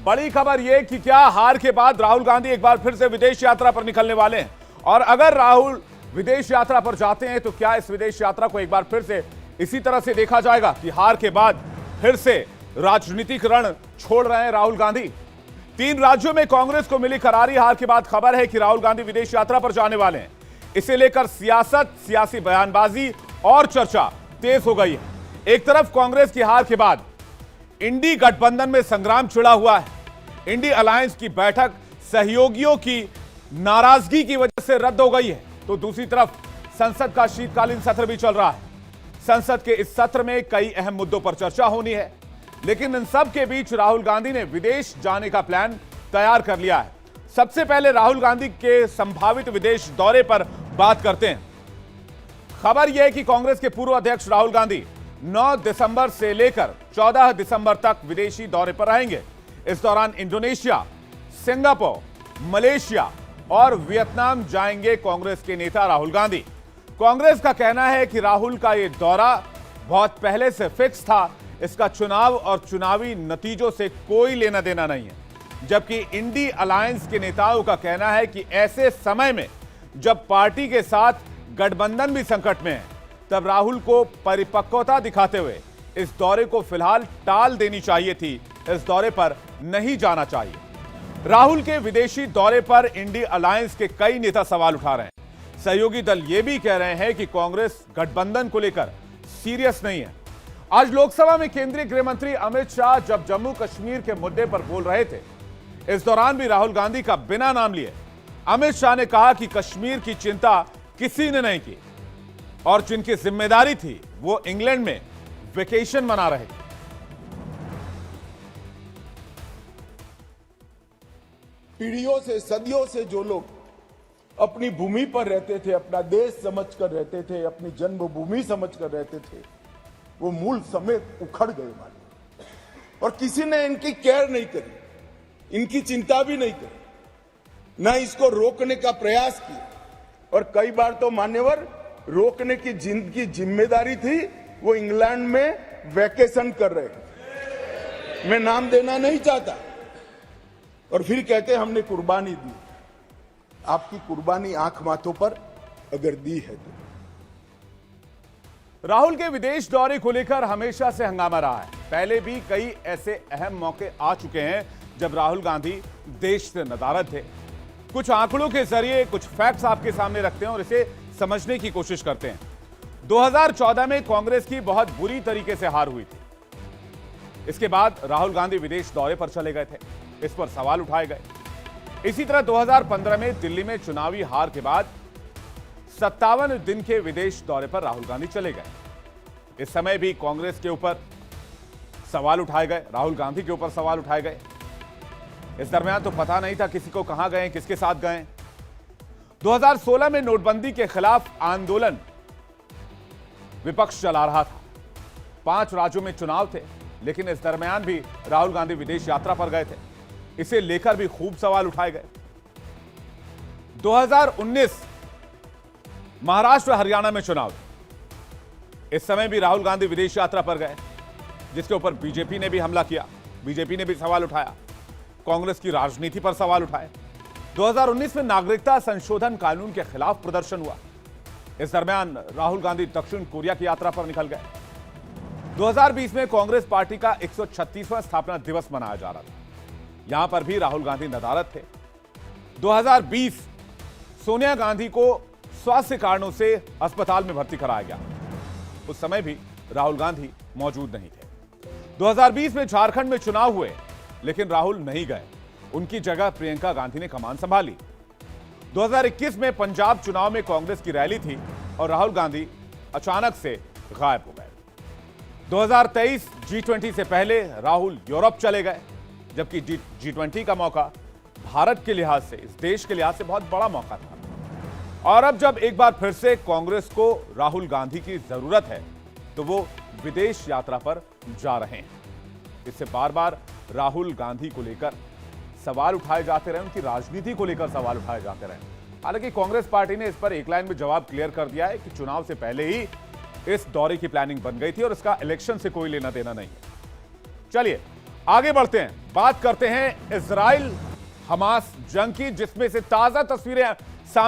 बड़ी खबर यह कि क्या हार के बाद राहुल गांधी एक बार फिर से विदेश यात्रा पर निकलने वाले हैं, और अगर राहुल विदेश यात्रा पर जाते हैं तो क्या इस विदेश यात्रा को एक बार फिर से इसी तरह से देखा जाएगा कि हार के बाद फिर से राजनीतिक रण छोड़ रहे हैं राहुल गांधी। 3 राज्यों में कांग्रेस को मिली करारी हार के बाद खबर है कि राहुल गांधी विदेश यात्रा पर जाने वाले हैं। इसे लेकर सियासत, सियासी बयानबाजी और चर्चा तेज हो गई है। एक तरफ कांग्रेस की हार के बाद इंडी गठबंधन में संग्राम छिड़ा हुआ है। इंडी अलायंस की बैठक सहयोगियों की नाराजगी की वजह से रद्द हो गई है, तो दूसरी तरफ संसद का शीतकालीन सत्र भी चल रहा है। संसद के इस सत्र में कई अहम मुद्दों पर चर्चा होनी है, लेकिन इन सब के बीच राहुल गांधी ने विदेश जाने का प्लान तैयार कर लिया है। सबसे पहले राहुल गांधी के संभावित विदेश दौरे पर बात करते हैं। खबर यह है कि कांग्रेस के पूर्व अध्यक्ष राहुल गांधी 9 दिसंबर से लेकर 14 दिसंबर तक विदेशी दौरे पर रहेंगे। इस दौरान इंडोनेशिया, सिंगापुर, मलेशिया और वियतनाम जाएंगे कांग्रेस के नेता राहुल गांधी। कांग्रेस का कहना है कि राहुल का यह दौरा बहुत पहले से फिक्स था, इसका चुनाव और चुनावी नतीजों से कोई लेना देना नहीं है। जबकि इंडी अलायंस के नेताओं का कहना है कि ऐसे समय में जब पार्टी के साथ गठबंधन भी संकट में है, तब राहुल को परिपक्वता दिखाते हुए इस दौरे को फिलहाल टाल देनी चाहिए थी, इस दौरे पर नहीं जाना चाहिए। राहुल के विदेशी दौरे पर इंडी अलायंस के कई नेता सवाल उठा रहे हैं। सहयोगी दल यह भी कह रहे हैं कि कांग्रेस गठबंधन को लेकर सीरियस नहीं है। आज लोकसभा में केंद्रीय गृह मंत्री अमित शाह जब जम्मू कश्मीर के मुद्दे पर बोल रहे थे, इस दौरान भी राहुल गांधी का बिना नाम लिए अमित शाह ने कहा कि कश्मीर की चिंता किसी ने नहीं की और जिनकी जिम्मेदारी थी वो इंग्लैंड में वेकेशन मना रहे थे। पीढ़ियों से, सदियों से जो लोग अपनी भूमि पर रहते थे, अपना देश समझकर रहते थे, अपनी जन्मभूमि समझकर रहते थे, वो मूल समेत उखड़ गए मानो। और किसी ने इनकी केयर नहीं करी, इनकी चिंता भी नहीं करी, ना इसको रोकने का प्रयास किया। और कई बार तो मान्यवर रोकने की जिनकी जिम्मेदारी थी वो इंग्लैंड में वैकेशन कर रहे हैं। मैं नाम देना नहीं चाहता। और फिर कहते हमने कुर्बानी दी। आपकी कुर्बानी आंख माथों पर अगर दी है तो। राहुल के विदेश दौरे को लेकर हमेशा से हंगामा रहा है। पहले भी कई ऐसे अहम मौके आ चुके हैं जब राहुल गांधी देश से नदारद थे। कुछ आंकड़ों के जरिए कुछ फैक्ट्स आपके सामने रखते हैं और इसे समझने की कोशिश करते हैं। 2014 में कांग्रेस की बहुत बुरी तरीके से हार हुई थी। इसके बाद राहुल गांधी विदेश दौरे पर चले गए थे, इस पर सवाल उठाए गए। इसी तरह 2015 में दिल्ली में चुनावी हार के बाद 57 दिन के विदेश दौरे पर राहुल गांधी चले गए। इस समय भी कांग्रेस के ऊपर सवाल उठाए गए, राहुल गांधी के ऊपर सवाल उठाए गए। इस दरमियान तो पता नहीं था किसी को कहां गए, किसके साथ गए। 2016 में नोटबंदी के खिलाफ आंदोलन विपक्ष चला रहा था। 5 राज्यों में चुनाव थे, लेकिन इस दरमियान भी राहुल गांधी विदेश यात्रा पर गए थे। इसे लेकर भी खूब सवाल उठाए गए। 2019 महाराष्ट्र हरियाणा में चुनाव थे। इस समय भी राहुल गांधी विदेश यात्रा पर गए, जिसके ऊपर बीजेपी ने भी हमला किया, बीजेपी ने भी सवाल उठाया, कांग्रेस की राजनीति पर सवाल उठाए। 2019 में नागरिकता संशोधन कानून के खिलाफ प्रदर्शन हुआ। इस दरमियान राहुल गांधी दक्षिण कोरिया की यात्रा पर निकल गए। 2020 में कांग्रेस पार्टी का 136वां स्थापना दिवस मनाया जा रहा था। यहां पर भी राहुल गांधी नदारद थे। 2020 सोनिया गांधी को स्वास्थ्य कारणों से अस्पताल में भर्ती कराया गया। उस समय भी राहुल गांधी मौजूद नहीं थे। 2020 में झारखंड में चुनाव हुए, लेकिन राहुल नहीं गए। उनकी जगह प्रियंका गांधी ने कमान संभाली। 2021 में पंजाब चुनाव में कांग्रेस की रैली थी और राहुल गांधी अचानक से गायब हो गए। 2023 G20 से पहले राहुल यूरोप चले गए, जबकि G20 का मौका भारत के लिहाज से, इस देश के लिहाज से बहुत बड़ा मौका था। और अब जब एक बार फिर से कांग्रेस को राहुल गांधी की जरूरत है, तो वो विदेश यात्रा पर जा रहे हैं। इससे बार बार राहुल गांधी को लेकर सवाल उठाए जाते रहे, उनकी राजनीति को लेकर सवाल उठाए जाते रहे। हालांकि कांग्रेस पार्टी ने इस पर एक लाइन में जवाब क्लियर कर दिया है कि चुनाव से पहले ही इस दौरे की प्लानिंग बन गई थी और इसका इलेक्शन से कोई लेना देना नहीं है। चलिए आगे बढ़ते हैं, बात करते हैं इजराइल हमास जंग की, जिसमें से ताजा तस्वीरें